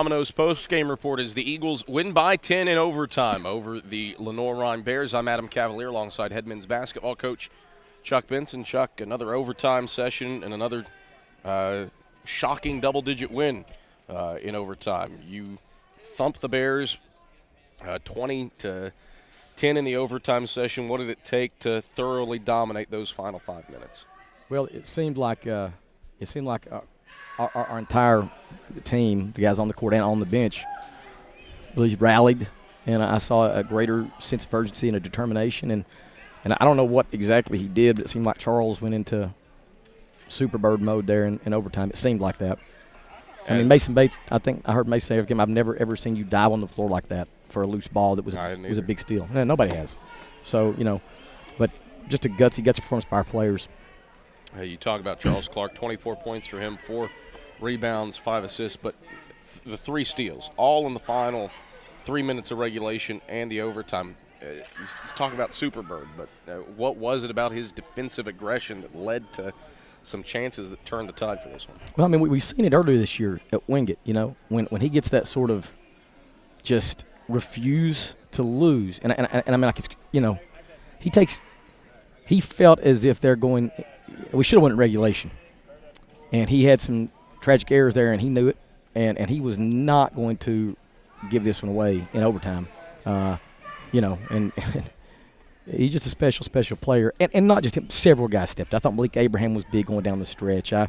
Domino's post-game report is the Eagles win by 10 in overtime over the Lenore-Rhyne Bears. I'm Adam Cavalier alongside head men's basketball coach Chuck Benson. Chuck, another overtime session and another shocking double-digit win in overtime. You thumped the Bears 20-10 in the overtime session. What did it take to thoroughly dominate those final 5 minutes? Well, it seemed like our entire team, the guys on the court and on the bench, really rallied, and I saw a greater sense of urgency and a determination. And I don't know what exactly he did, but it seemed like Charles went into Superbird mode there in overtime. It seemed like that. I mean, Mason Bates, I think I heard Mason say, I've never, ever seen you dive on the floor like that for a loose ball that was a big steal. No, nobody has. So, but just a gutsy performance by our players. Hey, you talk about Charles Clark, 24 points for him, 4 rebounds, 5 assists, but the 3 steals, all in the final 3 minutes of regulation and the overtime. He's talking about Superbird, but what was it about his defensive aggression that led to some chances that turned the tide for this one? Well, I mean, we've seen it earlier this year at Wingate, when he gets that sort of just refuse to lose. And I mean, like, he felt as if they're going – we should have went in regulation. And he had some tragic errors there, and he knew it. And he was not going to give this one away in overtime. And he's just a special, special player. And not just him, several guys stepped. I thought Malik Abraham was big going down the stretch. I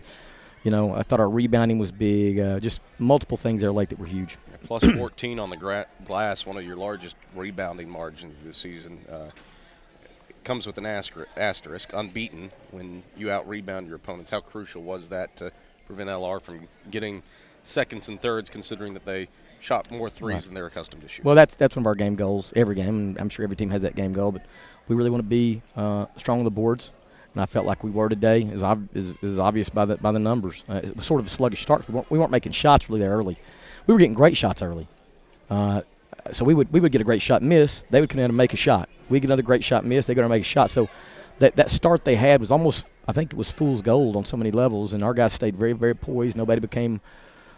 thought our rebounding was big. Just multiple things there late that were huge. Plus 14 on the glass, one of your largest rebounding margins this season. Comes with an asterisk, unbeaten when you out-rebound your opponents. How crucial was that to prevent LR from getting seconds and thirds, considering that they shot more threes than they're accustomed to shoot? Well, that's one of our game goals every game, and I'm sure every team has that game goal, but we really want to be strong on the boards, and I felt like we were today, as obvious by the numbers. It was sort of a sluggish start. We weren't making shots really there early. We were getting great shots early. So we would get a great shot miss. They would come in and make a shot. We get another great shot miss. They go to make a shot. So that start they had was almost, I think it was fool's gold on so many levels. And our guys stayed very, very poised. Nobody became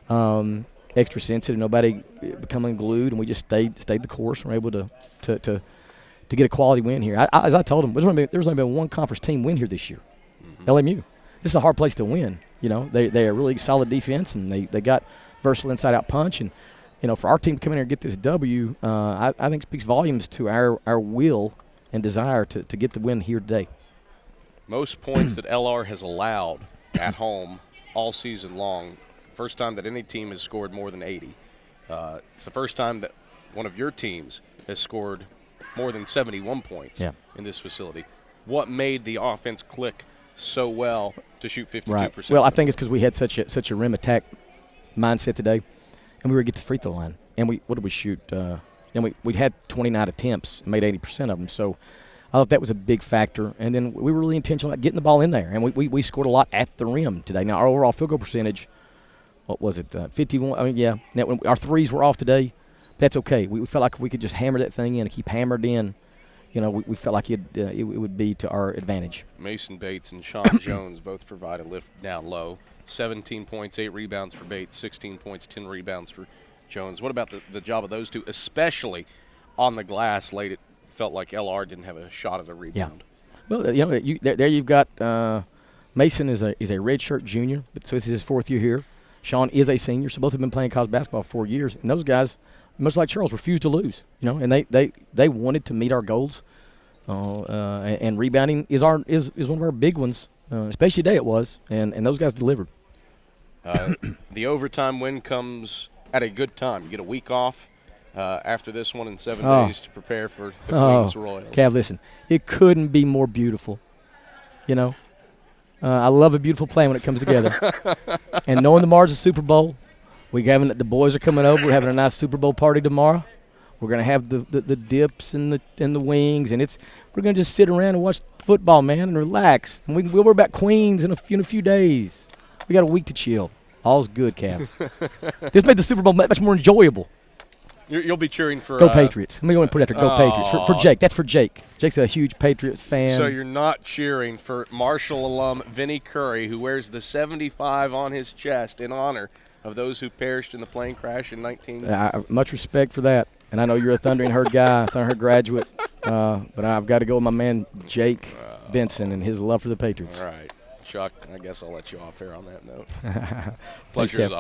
extra sensitive. Nobody becoming glued. And we just stayed the course. And were able to get a quality win here. As I told them, there's only been one conference team win here this year, LMU. This is a hard place to win. They are really solid defense, and they got versatile inside-out punch. And for our team to come in here and get this W, I think speaks volumes to our will and desire to get the win here today. Most points that LR has allowed at home all season long. First time that any team has scored more than 80. It's the first time that one of your teams has scored more than 71 points in this facility. What made the offense click so well to shoot 52%? Right. Well, I think it's because we had such a rim attack mindset today. And we were get to the free throw line. And what did we shoot? And we had 29 attempts and made 80% of them. So I thought that was a big factor. And then we were really intentional about getting the ball in there. And we scored a lot at the rim today. Now, our overall field goal percentage, what was it, 51? I mean, yeah. Now, our threes were off today. That's okay. We felt like if we could just hammer that thing in and keep hammered in, we felt like it would be to our advantage. Mason Bates and Sean Jones both provide a lift down low. 17 points, 8 rebounds for Bates, 16 points, 10 rebounds for Jones. What about the job of those two, especially on the glass late? It felt like LR didn't have a shot at a rebound. Yeah. Well, there you've got Mason is a redshirt junior, so this is his 4th year here. Sean is a senior, so both have been playing college basketball 4 years. And those guys, much like Charles, refused to lose. And they wanted to meet our goals. And rebounding is one of our big ones. Especially today it was, and those guys delivered. The overtime win comes at a good time. You get a week off after this one in 7 days to prepare for the Queens Royals. Cav, listen, it couldn't be more beautiful. I love a beautiful play when it comes together. And knowing the Mars Super Bowl, the boys are coming over. We're having a nice Super Bowl party tomorrow. We're going to have the dips and the wings, and we're going to just sit around and watch football, man, and relax. And we'll worry about Queens in a few days. We got a week to chill. All's good, Cav. This made the Super Bowl much more enjoyable. You'll be cheering for Go Patriots. Let me go and put it after Go Patriots for Jake. That's for Jake. Jake's a huge Patriots fan. So you're not cheering for Marshall alum Vinnie Curry, who wears the 75 on his chest in honor of those who perished in the plane crash in 19. Much respect for that. And I know you're a Thunder and Herd guy, Thunder and Herd graduate, but I've got to go with my man Jake Benson and his love for the Patriots. All right. Chuck, I guess I'll let you off here on that note. Thanks, Pleasure Kev. as